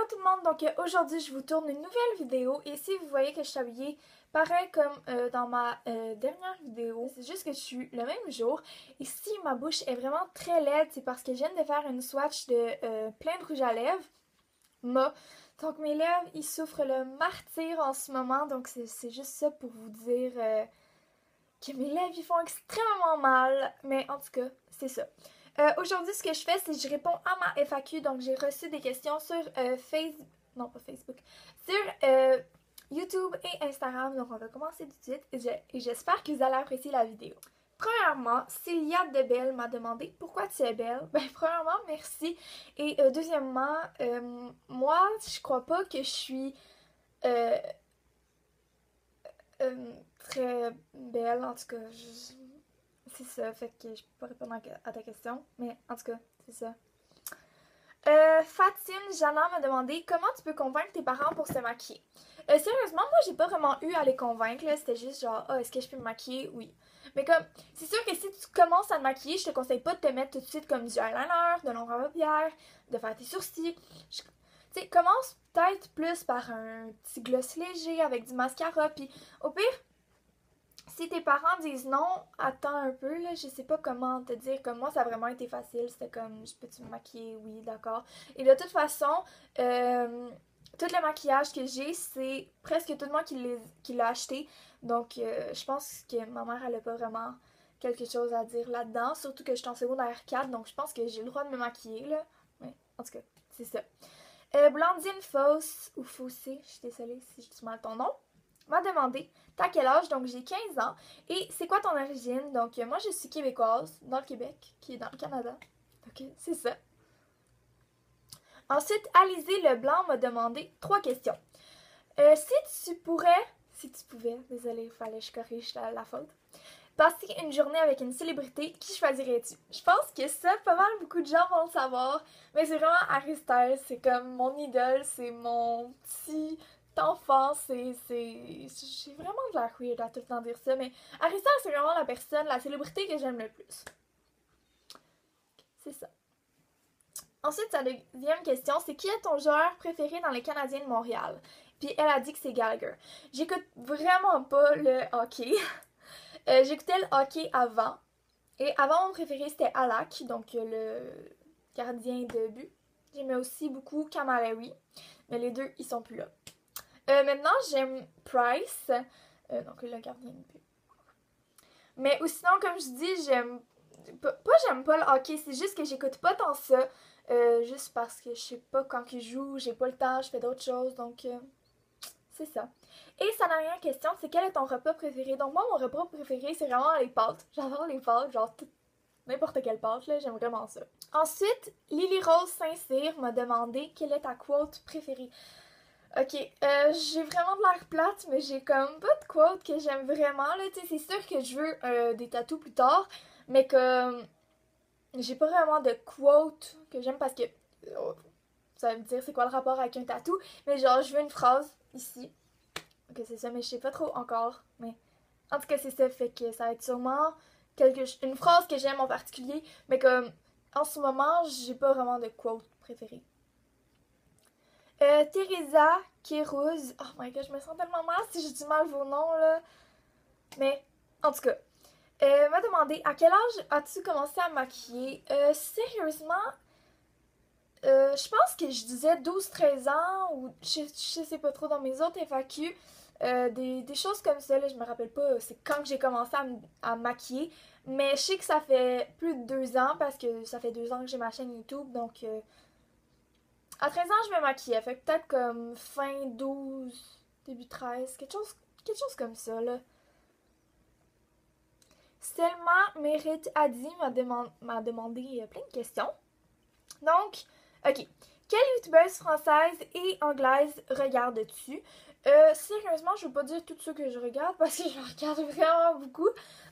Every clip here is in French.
tout le monde, donc aujourd'hui je vous tourne une nouvelle vidéo et si vous voyez que je suis habillée pareil comme dans ma dernière vidéo, c'est juste que je suis le même jour et si ma bouche est vraiment très laide, c'est parce que je viens de faire une swatch de plein de rouge à lèvres, donc mes lèvres ils souffrent le martyre en ce moment, donc c'est juste ça pour vous dire que mes lèvres ils font extrêmement mal, mais en tout cas c'est ça. Aujourd'hui, ce que je fais, c'est que je réponds à ma FAQ. Donc, j'ai reçu des questions sur non, pas Facebook. Sur YouTube et Instagram. Donc, on va commencer tout de suite. Et j'espère que vous allez apprécier la vidéo. Premièrement, Célia Debelle m'a demandé pourquoi tu es belle. Ben, premièrement, merci. Et deuxièmement, moi, je crois pas que je suis très belle. En tout cas, c'est ça, fait que je peux pas répondre à ta question, mais en tout cas, c'est ça. Fatine Jana m'a demandé comment tu peux convaincre tes parents pour se maquiller. Sérieusement, moi j'ai pas vraiment eu à les convaincre, c'était juste genre, ah, est-ce que je peux me maquiller? Oui. Mais comme, c'est sûr que si tu commences à te maquiller, je te conseille pas de te mettre tout de suite comme du eyeliner, de l'ombre à paupières, de faire tes sourcils. Tu sais, commence peut-être plus par un petit gloss léger avec du mascara, puis au pire, si tes parents disent non, attends un peu, là, je sais pas comment te dire. Comme moi, ça a vraiment été facile. C'était comme, je peux-tu me maquiller? Oui, d'accord. Et de toute façon, tout le maquillage que j'ai, c'est presque tout le monde qui l'a acheté. Donc, je pense que ma mère, elle a pas vraiment quelque chose à dire là-dedans. Surtout que je suis en secondaire 4, donc je pense que j'ai le droit de me maquiller, là. Mais, en tout cas, c'est ça. Blandine Fosse, ou Fossé, je suis désolée si je dis mal ton nom, m'a demandé t'as quel âge, donc j'ai 15 ans, et c'est quoi ton origine, donc moi je suis québécoise, dans le Québec, qui est dans le Canada, ok, c'est ça. Ensuite, Alizé Leblanc m'a demandé 3 questions. Si tu pouvais, désolée, il fallait que je corrige la faute, passer une journée avec une célébrité, qui choisirais-tu? Je pense que ça, pas mal beaucoup de gens vont le savoir, mais c'est vraiment Harry Styles, c'est comme mon idole, c'est mon petit enfant, j'ai vraiment de la weird à tout le temps dire ça, mais Harry Styles, c'est vraiment la célébrité que j'aime le plus. C'est ça. Ensuite, sa deuxième question, c'est qui est ton joueur préféré dans les Canadiens de Montréal? Puis elle a dit que c'est Gallagher. J'écoute vraiment pas le hockey. J'écoutais le hockey avant. Et avant, mon préféré, c'était Alak, donc le gardien de but. J'aimais aussi beaucoup Camarawi, mais les deux, ils sont plus là. Maintenant, j'aime Price, donc le gardien de but. Mais ou sinon, comme je dis, j'aime pas le hockey, c'est juste que j'écoute pas tant ça. Juste parce que je sais pas quand ils jouent, j'ai pas le temps, je fais d'autres choses, donc c'est ça. Et sa dernière question, c'est quel est ton repas préféré? Donc moi, mon repas préféré, c'est vraiment les pâtes. J'adore les pâtes, genre n'importe quelle pâte, là, j'aime vraiment ça. Ensuite, Lily Rose Saint-Cyr m'a demandé quelle est ta quote préférée. Ok, j'ai vraiment de l'air plate, mais j'ai comme pas de quote que j'aime vraiment, là, tu sais, c'est sûr que je veux des tatous plus tard, mais que j'ai pas vraiment de quote que j'aime parce que ça va me dire c'est quoi le rapport avec un tatou, mais genre je veux une phrase ici. Ok, c'est ça, mais je sais pas trop encore, mais en tout cas c'est ça, fait que ça va être sûrement une phrase que j'aime en particulier, mais comme en ce moment j'ai pas vraiment de quote préférée. Teresa Kérouz, oh my god, je me sens tellement mal si je dis mal vos noms là, mais en tout cas. M'a demandé à quel âge as-tu commencé à maquiller? Sérieusement, je pense que je disais 12-13 ans ou je sais pas trop dans mes autres FAQ. Des choses comme ça, là, je me rappelle pas c'est quand que j'ai commencé à maquiller. Mais je sais que ça fait plus de 2 ans parce que ça fait 2 ans que j'ai ma chaîne YouTube. Donc à 13 ans, je me maquillais. Fait peut-être comme fin 12, début 13, quelque chose comme ça là. Selma Mérite Adi m'a demandé plein de questions. Donc, ok. Quelle youtubeuse française et anglaise regardes-tu? Sérieusement, je veux pas dire tout ce que je regarde parce que je regarde vraiment beaucoup.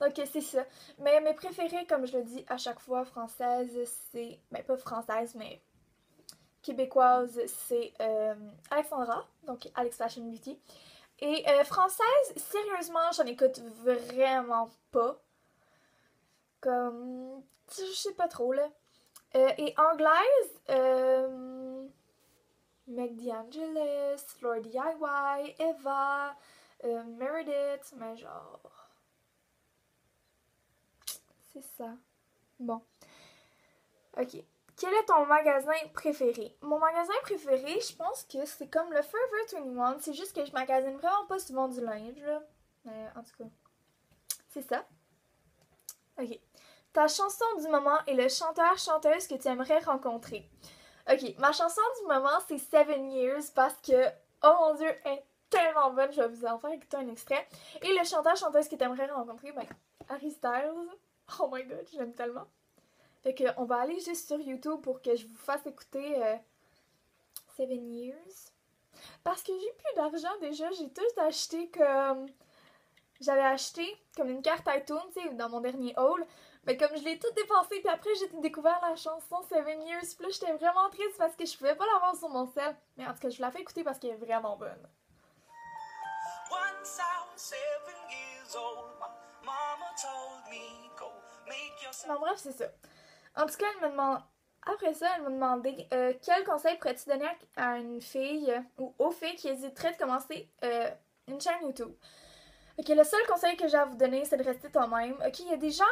Donc, c'est ça. Mais mes préférées, comme je le dis à chaque fois, françaises, c'est. Ben, pas française, mais québécoise, c'est Alexandra, donc Alex Fashion Beauty. Et française, sérieusement, j'en écoute vraiment pas. Comme. Je sais pas trop, là. Et anglaise, Meg DeAngelis, Lord DIY, Eva, Meredith, mais genre... C'est ça. Bon. Ok. Quel est ton magasin préféré? Mon magasin préféré, je pense que c'est comme le Forever 21. C'est juste que je magasine vraiment pas souvent du linge, là. Mais en tout cas, c'est ça. Ok. Ta chanson du moment est le chanteur-chanteuse que tu aimerais rencontrer. Ok, ma chanson du moment, c'est 7 Years parce que, oh mon dieu, elle est tellement bonne. Je vais vous en faire écouter un extrait. Et le chanteur-chanteuse que tu aimerais rencontrer, ben, Harry Styles. Oh my god, je l'aime tellement. Fait que, on va aller juste sur YouTube pour que je vous fasse écouter 7 Years. Parce que j'ai plus d'argent déjà, j'ai tout acheté comme... J'avais acheté comme une carte iTunes, tu sais, dans mon dernier haul. Mais comme je l'ai tout dépensé, puis après j'ai découvert la chanson 7 Years. Puis là, j'étais vraiment triste parce que je pouvais pas l'avoir sur mon sel. Mais en tout cas, je vous la fais écouter parce qu'elle est vraiment bonne. Once I was 7 years old, my mama told me, go make yourself... Non, bref, c'est ça. En tout cas, elle me demande... Après ça, elle m'a demandé quel conseil pourrais-tu donner à une fille ou aux filles qui hésiteraient de commencer une chaîne YouTube. Ok, le seul conseil que j'ai à vous donner, c'est de rester toi-même. Ok, il y a des gens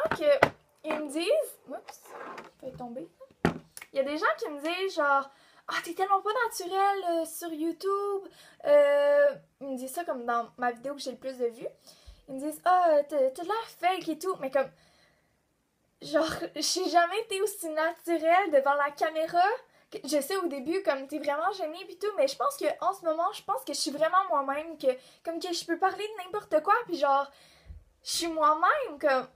ils me disent... Oups, ça peut tomber. Il y a des gens qui me disent genre... Ah, t'es tellement pas naturel sur YouTube. Ils me disent ça comme dans ma vidéo que j'ai le plus de vues. Ils me disent, ah, t'as l'air fake et tout. Mais comme... Genre, j'ai jamais été aussi naturelle devant la caméra. Je sais au début, comme t'es vraiment gênée pis tout, mais je pense que en ce moment, je pense que je suis vraiment moi-même, que comme que je peux parler de n'importe quoi, puis genre, je suis moi-même, comme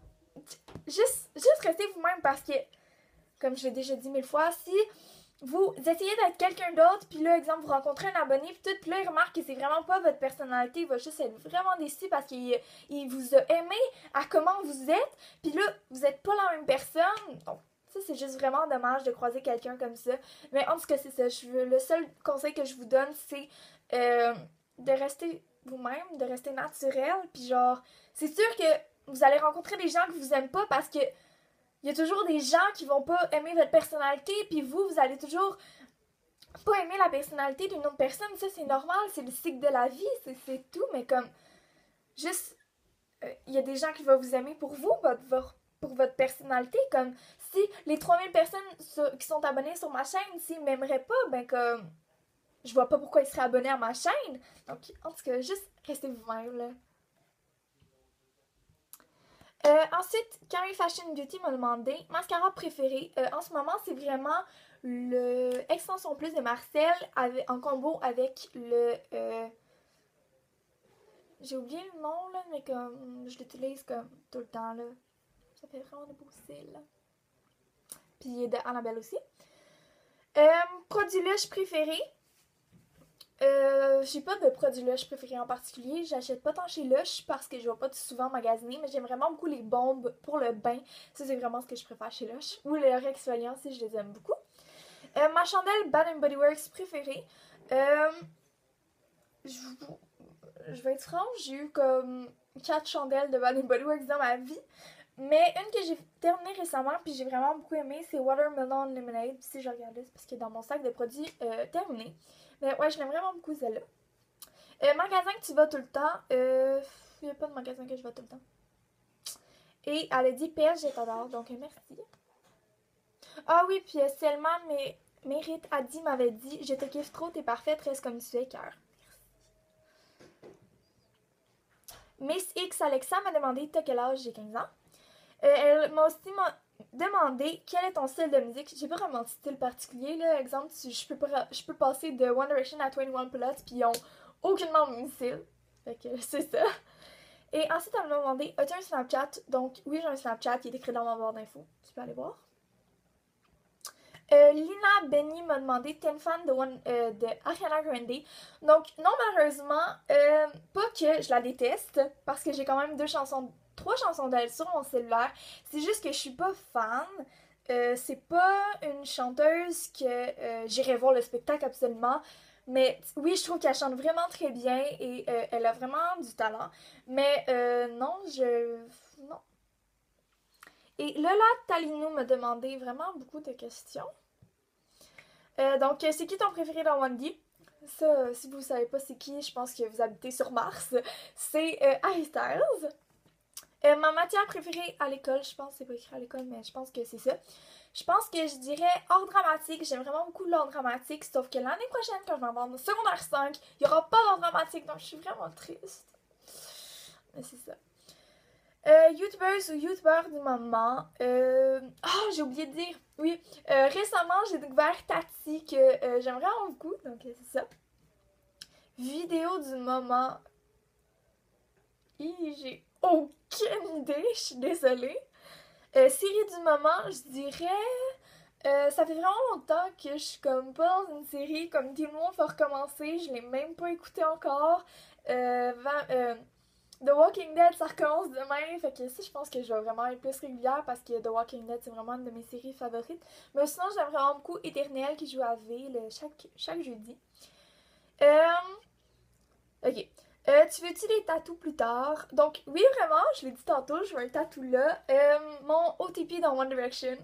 juste restez vous-même parce que, comme je l'ai déjà dit 1000 fois, si vous essayez d'être quelqu'un d'autre, puis là, exemple, vous rencontrez un abonné, puis tout, puis là, il remarque que c'est vraiment pas votre personnalité, il va juste être vraiment déçu parce qu'il vous a aimé à comment vous êtes, puis là, vous êtes pas la même personne, donc ça, c'est juste vraiment dommage de croiser quelqu'un comme ça. Mais en tout cas, c'est ça, le seul conseil que je vous donne, c'est de rester vous-même, de rester naturel, puis genre, c'est sûr que vous allez rencontrer des gens que vous aiment pas parce que il y a toujours des gens qui vont pas aimer votre personnalité, puis vous allez toujours pas aimer la personnalité d'une autre personne. Ça, c'est normal, c'est le cycle de la vie, c'est tout, mais comme, juste, il y a des gens qui vont vous aimer pour vous, pour votre personnalité, comme, si les 3000 personnes qui sont abonnées sur ma chaîne, s'ils m'aimeraient pas, ben comme, je vois pas pourquoi ils seraient abonnés à ma chaîne. Donc, en tout cas, juste restez vous-même, là. Ensuite, Carrie Fashion Beauty m'a demandé mascara préféré. En ce moment, c'est vraiment le Extension Plus de Marcel en combo avec le... j'ai oublié le nom, là, mais comme je l'utilise comme tout le temps, là. Ça fait vraiment de beaux cils. Puis de Annabelle aussi. Produit lush préféré. J'ai pas de produit Lush préféré en particulier. J'achète pas tant chez Lush parce que je vais pas souvent magasiner, mais j'aime vraiment beaucoup les bombes pour le bain. Ça, c'est vraiment ce que je préfère chez Lush. Ou les exfoliants si je les aime beaucoup. Ma chandelle Bath Body Works préférée. Je vais être franche, j'ai eu comme 4 chandelles de Bath Body Works dans ma vie. Mais une que j'ai terminée récemment, puis j'ai vraiment beaucoup aimé, c'est Watermelon Lemonade. Si je regarde là, c'est parce que dans mon sac de produits terminé. Mais ouais, je l'aime vraiment beaucoup celle-là. Magasin que tu vas tout le temps. Il n'y a pas de magasin que je vais tout le temps. Et elle a dit PS, je t'adore, donc merci. Ah oui, puis Selma Mérite Adi m'avait dit je te kiffe trop, t'es parfaite, reste comme tu es, cœur. Miss X Alexa m'a demandé t'as quel âge, j'ai 15 ans. Elle m'a aussi demandé quel est ton style de musique. J'ai pas vraiment de style particulier, là. Exemple, je peux passer de One Direction à 21 Pilots, puis ils ont aucunement mon style. Fait que c'est ça. Et ensuite, elle m'a demandé as-tu un Snapchat? Donc, oui, j'ai un Snapchat qui est écrit dans ma barre d'infos. Tu peux aller voir. Lina Benny m'a demandé t'es une fan de Ariana Grande. Donc, non, malheureusement, pas que je la déteste, parce que j'ai quand même 3 chansons d'elle sur mon cellulaire. C'est juste que je suis pas fan. C'est pas une chanteuse que j'irai voir le spectacle absolument. Mais oui, je trouve qu'elle chante vraiment très bien et elle a vraiment du talent. Mais non, non. Et Lola Talino m'a demandé vraiment beaucoup de questions. Donc, c'est qui ton préféré dans One D? Ça, si vous savez pas c'est qui, je pense que vous habitez sur Mars. C'est Harry Styles. Ma matière préférée à l'école, je pense que c'est pas écrit à l'école, mais je pense que c'est ça. Je pense que je dirais art dramatique. J'aime vraiment beaucoup l'art dramatique, sauf que l'année prochaine, quand je vais avoir mon secondaire 5, il n'y aura pas d'art dramatique, donc je suis vraiment triste. Mais c'est ça. YouTubers ou YouTubeurs du moment. J'ai oublié de dire. Oui, récemment, j'ai découvert Tati que j'aime vraiment beaucoup, donc c'est ça. Vidéo du moment. J'ai aucune idée, je suis désolée. Série du moment, je dirais. Ça fait vraiment longtemps que je suis comme pas dans une série, comme tout le monde va recommencer, je l'ai même pas écouté encore. The Walking Dead, ça recommence demain, fait que ça, je pense que je vais vraiment être plus régulière parce que The Walking Dead, c'est vraiment une de mes séries favorites. Mais sinon, j'aime vraiment beaucoup Éternel qui joue à V chaque jeudi. Ok. Tu veux-tu des tatous plus tard? Donc, oui, vraiment, je l'ai dit tantôt, je veux un tatou là. Mon OTP dans One Direction.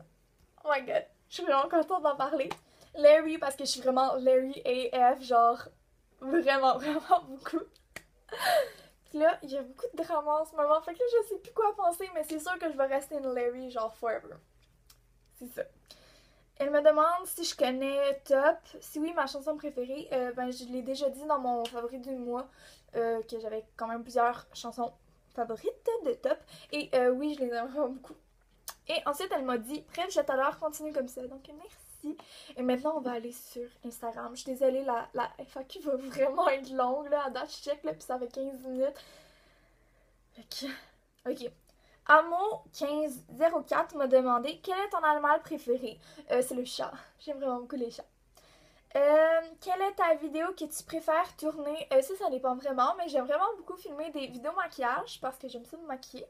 Oh my god, je suis vraiment contente d'en parler. Larry, parce que je suis vraiment Larry AF, genre, vraiment, vraiment beaucoup. Puis là, il y a beaucoup de drama en ce moment, fait que là, je sais plus quoi penser, mais c'est sûr que je vais rester une Larry, genre, forever. C'est ça. Elle me demande si je connais Top. Si oui, ma chanson préférée, ben je l'ai déjà dit dans mon favori du mois, que j'avais quand même plusieurs chansons favorites de Top. Et oui, je les aime vraiment beaucoup. Et ensuite, elle m'a dit, bref, je t'adore, continue comme ça. Donc, merci. Et maintenant, on va aller sur Instagram. Je suis désolée, la FAQ va vraiment être longue, là. À date, je check, là, puis ça fait 15 minutes. Ok. Amo1504 m'a demandé quel est ton animal préféré. C'est le chat. J'aime vraiment beaucoup les chats. Quelle est ta vidéo que tu préfères tourner? Ça dépend vraiment, mais j'aime vraiment beaucoup filmer des vidéos maquillage parce que j'aime ça me maquiller.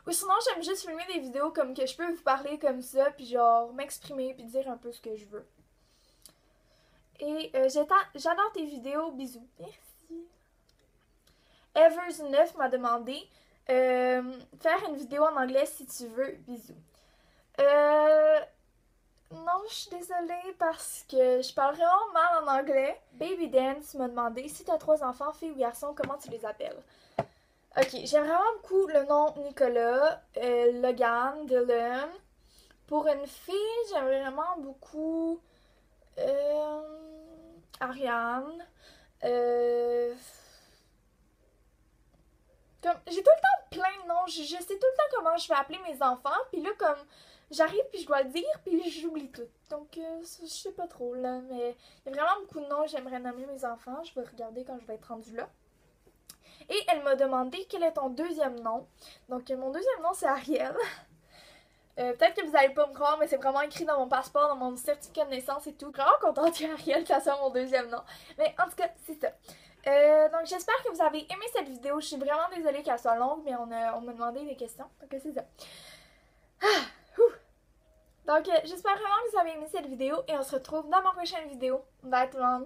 Ou sinon, j'aime juste filmer des vidéos comme que je peux vous parler comme ça, puis genre m'exprimer, puis dire un peu ce que je veux. Et j'adore tes vidéos. Bisous. Merci. Evers9 m'a demandé faire une vidéo en anglais si tu veux. Bisous. Non, je suis désolée parce que je parle vraiment mal en anglais. Baby Dance m'a demandé si tu as 3 enfants, filles ou garçons, comment tu les appelles? Ok, j'aime vraiment beaucoup le nom Nicolas, Logan, Dylan. Pour une fille, j'aime vraiment beaucoup Ariane. J'ai tout le temps plein de noms. Je sais tout le temps comment je vais appeler mes enfants. Puis là, comme j'arrive puis je dois le dire, puis j'oublie tout. Donc, je sais pas trop, là. Mais il y a vraiment beaucoup de noms que j'aimerais nommer mes enfants. Je vais regarder quand je vais être rendue là. Et elle m'a demandé quel est ton deuxième nom. Donc, mon deuxième nom, c'est Ariel. Peut-être que vous allez pas me croire, mais c'est vraiment écrit dans mon passeport, dans mon certificat de naissance et tout. Je suis vraiment contente qu'Ariel, ça soit mon deuxième nom. Mais en tout cas, c'est ça. Donc j'espère que vous avez aimé cette vidéo. Je suis vraiment désolée qu'elle soit longue, mais on m'a demandé des questions. Donc c'est ça. Donc j'espère vraiment que vous avez aimé cette vidéo et on se retrouve dans ma prochaine vidéo. Bye tout le monde!